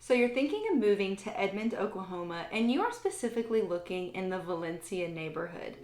So you're thinking of moving to Edmond, Oklahoma, and you are specifically looking in the Valencia neighborhood.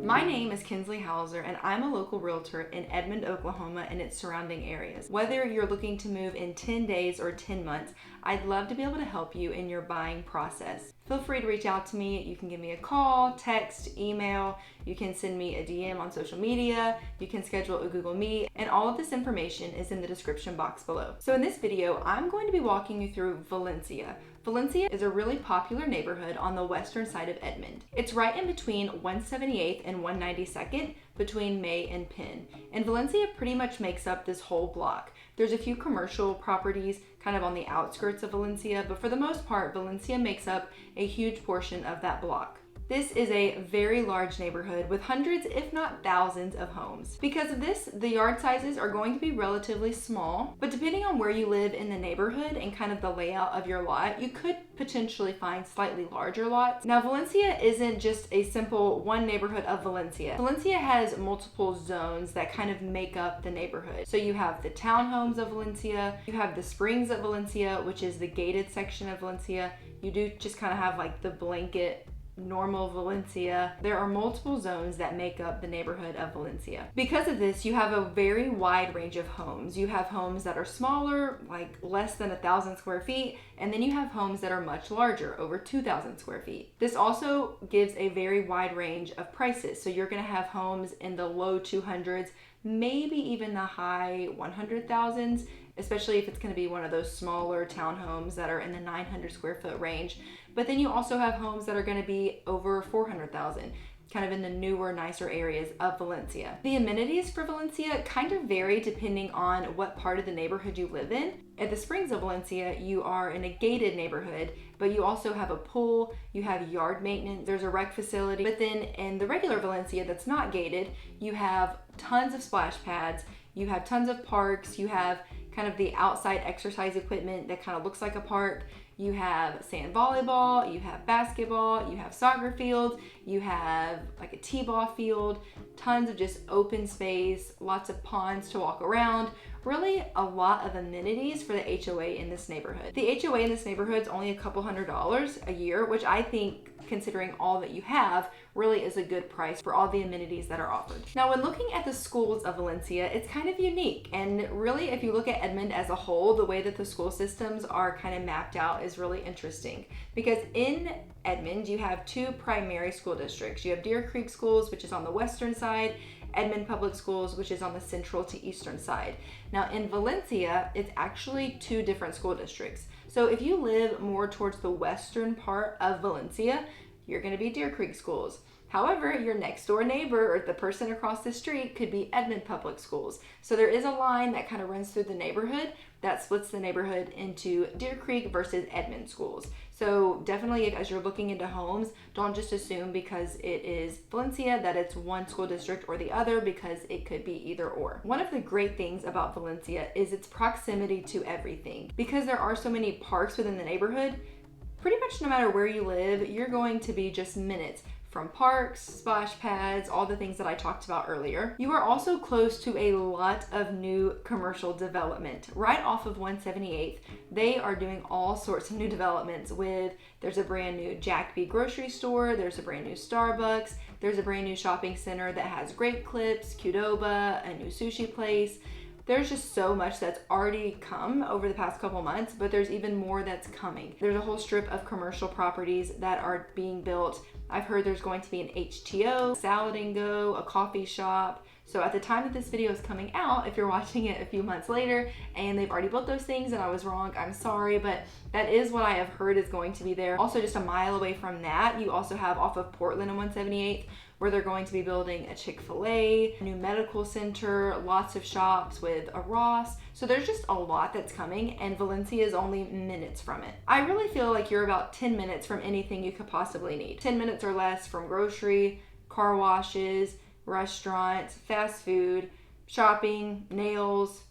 My name is Kinsley and I'm a local realtor in Edmond, Oklahoma and its surrounding areas. Whether you're looking to move in 10 days or 10 months, I'd love to be able to help you in your buying process. Feel free to reach out to me. You can give me a call, text, email. You can send me a DM on social media. You can schedule a Google Meet, and all of this information is in the description box below. So in this video, I'm going to be walking you through Valencia. Valencia is a really popular neighborhood on the western side of Edmond. It's right in between 178th and 192nd, between May and Penn. And Valencia pretty much makes up this whole block. There's a few commercial properties kind of on the outskirts of Valencia, but for the most part, Valencia makes up a huge portion of that block. This is a very large neighborhood with hundreds, if not thousands, of homes. Because of this, the yard sizes are going to be relatively small, but depending on where you live in the neighborhood and kind of the layout of your lot, you could potentially find slightly larger lots. Now, Valencia isn't just a simple one neighborhood of Valencia. Valencia has multiple zones that kind of make up the neighborhood. So you have the townhomes of Valencia, you have the Springs of Valencia, which is the gated section of Valencia. You do just kind of have like the blanket normal Valencia. There are multiple zones that make up the neighborhood of Valencia. Because of this, you have a very wide range of homes. You have homes that are smaller, like less than 1,000 square feet, and then you have homes that are much larger, over 2,000 square feet. This also gives a very wide range of prices. So you're going to have homes in the low 200s, maybe even the high 100,000s, especially if it's going to be one of those smaller townhomes that are in the 900 square foot range. But then you also have homes that are going to be over 400,000, kind of in the newer, nicer areas of Valencia. The amenities for Valencia kind of vary depending on what part of the neighborhood you live in. At the Springs of Valencia, you are in a gated neighborhood, but you also have a pool, you have yard maintenance, there's a rec facility. But then in the regular Valencia that's not gated, you have tons of splash pads, you have tons of parks, you have kind of the outside exercise equipment that kind of looks like a park. You have sand volleyball, you have basketball, you have soccer fields, you have like a t-ball field, tons of just open space, lots of ponds to walk around. Really a lot of amenities for the HOA in this neighborhood. The HOA in this neighborhood is only a couple $100 a year, which I think, considering all that you have, really is a good price for all the amenities that are offered. Now, when looking at the schools of Valencia, it's kind of unique. And really, if you look at Edmond as a whole, the way that the school systems are kind of mapped out is really interesting. Because in Edmond, you have two primary school districts. You have Deer Creek Schools, which is on the western side, Edmond Public Schools, which is on the central to eastern side. Now in Valencia, it's actually two different school districts. So if you live more towards the western part of Valencia, you're going to be Deer Creek Schools. However, your next door neighbor or the person across the street could be Edmond Public Schools. So there is a line that kind of runs through the neighborhood that splits the neighborhood into Deer Creek versus Edmond schools. So definitely, as you're looking into homes, don't just assume because it is Valencia that it's one school district or the other, because it could be either or. One of the great things about Valencia is its proximity to everything. Because there are so many parks within the neighborhood, pretty much no matter where you live, you're going to be just minutes from parks, splash pads, all the things that I talked about earlier. You are also close to a lot of new commercial development. Right off of 178th, they are doing all sorts of new developments there's a brand new Jack B grocery store, there's a brand new Starbucks, there's a brand new shopping center that has Grape Clips, Qdoba, a new sushi place. There's just so much that's already come over the past couple months, but there's even more that's coming. There's a whole strip of commercial properties that are being built. I've heard there's going to be an HTO, Salad and Go, a coffee shop. So at the time that this video is coming out, if you're watching it a few months later and they've already built those things and I was wrong, I'm sorry, but that is what I have heard is going to be there. Also, just a mile away from that, you also have off of Portland and 178th, where they're going to be building a Chick-fil-A, a new medical center, lots of shops with a Ross. So there's just a lot that's coming, and Valencia is only minutes from it. I really feel like you're about 10 minutes from anything you could possibly need. 10 minutes or less from grocery, car washes, restaurants, fast food, shopping, nails,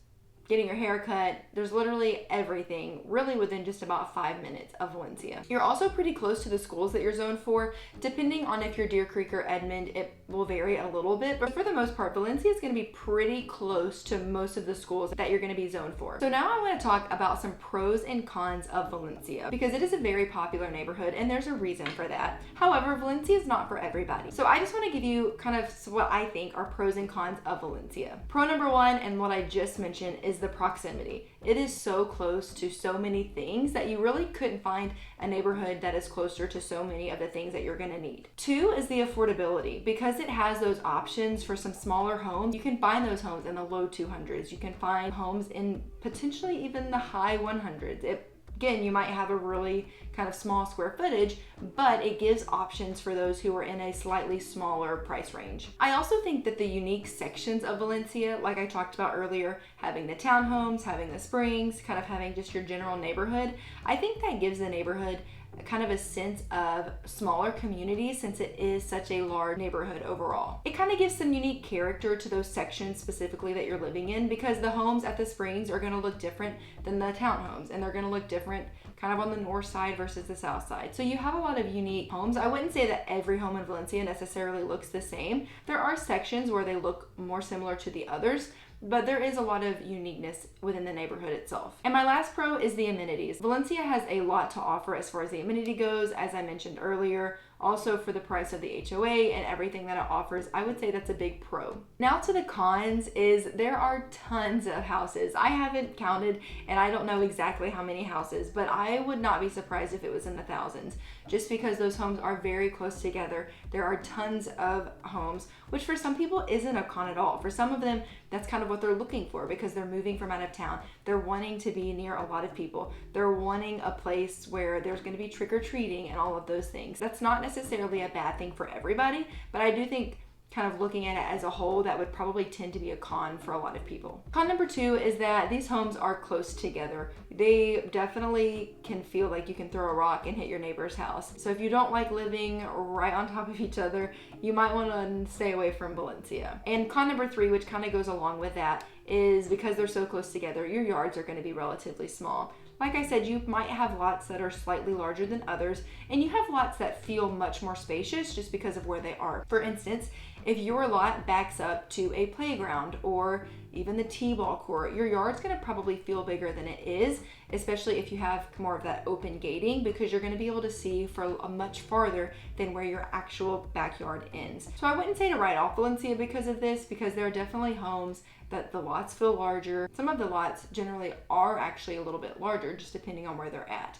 getting your hair cut. There's literally everything really within just about 5 minutes of Valencia. You're also pretty close to the schools that you're zoned for. Depending on if you're Deer Creek or Edmond, it will vary a little bit, but for the most part, Valencia is going to be pretty close to most of the schools that you're going to be zoned for. So now I want to talk about some pros and cons of Valencia, because it is a very popular neighborhood and there's a reason for that. However, Valencia is not for everybody. So I just want to give you kind of what I think are pros and cons of Valencia. Pro number one, and what I just mentioned, is the proximity. It is so close to so many things that you really couldn't find a neighborhood that is closer to so many of the things that you're going to need. Two is the affordability. Because it has those options for some smaller homes, you can find those homes in the low 200s. You can find homes in potentially even the high 100s. Again, you might have a really kind of small square footage, but it gives options for those who are in a slightly smaller price range. I also think that the unique sections of Valencia, like I talked about earlier, having the townhomes, having the springs, kind of having just your general neighborhood, I think that gives the neighborhood kind of a sense of smaller community, since it is such a large neighborhood overall. It kind of gives some unique character to those sections specifically that you're living in, because the homes at the springs are going to look different than the townhomes, and they're going to look different kind of on the north side versus the south side. So you have a lot of unique homes. I wouldn't say that every home in Valencia necessarily looks the same. There are sections where they look more similar to the others, but there is a lot of uniqueness within the neighborhood itself. And my last pro is the amenities. Valencia has a lot to offer as far as the amenity goes, as I mentioned earlier. Also, for the price of the HOA and everything that it offers, I would say that's a big pro. Now to the cons is there are tons of houses. I haven't counted and I don't know exactly how many houses, but I would not be surprised if it was in the thousands, just because those homes are very close together. There are tons of homes, which for some people isn't a con at all. For some of them, that's kind of what they're looking for, because they're moving from out of town. They're wanting to be near a lot of people. They're wanting a place where there's going to be trick-or-treating and all of those things. That's not necessarily a bad thing for everybody, but I do think kind of looking at it as a whole, that would probably tend to be a con for a lot of people. Con number two is that these homes are close together. They definitely can feel like you can throw a rock and hit your neighbor's house. So if you don't like living right on top of each other, you might want to stay away from Valencia. And con number three, which kind of goes along with that, is because they're so close together, your yards are going to be relatively small. Like I said, you might have lots that are slightly larger than others, and you have lots that feel much more spacious just because of where they are. For instance, if your lot backs up to a playground or even the t-ball court, your yard's going to probably feel bigger than it is, especially if you have more of that open gating, because you're going to be able to see for a much farther than where your actual backyard ends. So I wouldn't say to write off Valencia because of this, because there are definitely homes that the lots feel larger. Some of the lots generally are actually a little bit larger, just depending on where they're at.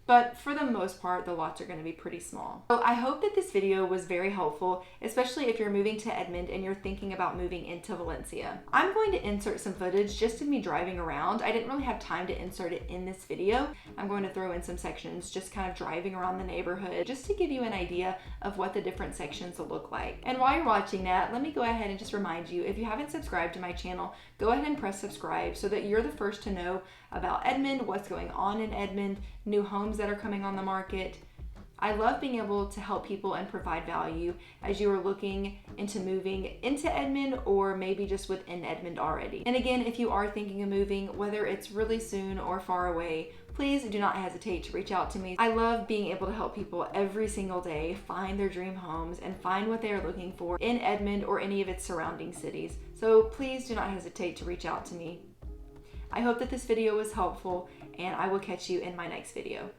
But for the most part, the lots are going to be pretty small. So I hope that this video was very helpful, especially if you're moving to Edmond and you're thinking about moving into Valencia. I'm going to insert some footage just of me driving around. I didn't really have time to insert it in this video. I'm going to throw in some sections just kind of driving around the neighborhood, just to give you an idea of what the different sections will look like. And while you're watching that, let me go ahead and just remind you, if you haven't subscribed to my channel, go ahead and press subscribe so that you're the first to know about Edmond, what's going on in Edmond, new homes that are coming on the market. I love being able to help people and provide value as you are looking into moving into Edmond, or maybe just within Edmond already. And again, if you are thinking of moving, whether it's really soon or far away, please do not hesitate to reach out to me. I love being able to help people every single day find their dream homes and find what they are looking for in Edmond or any of its surrounding cities. So please do not hesitate to reach out to me. I hope that this video was helpful, and I will catch you in my next video.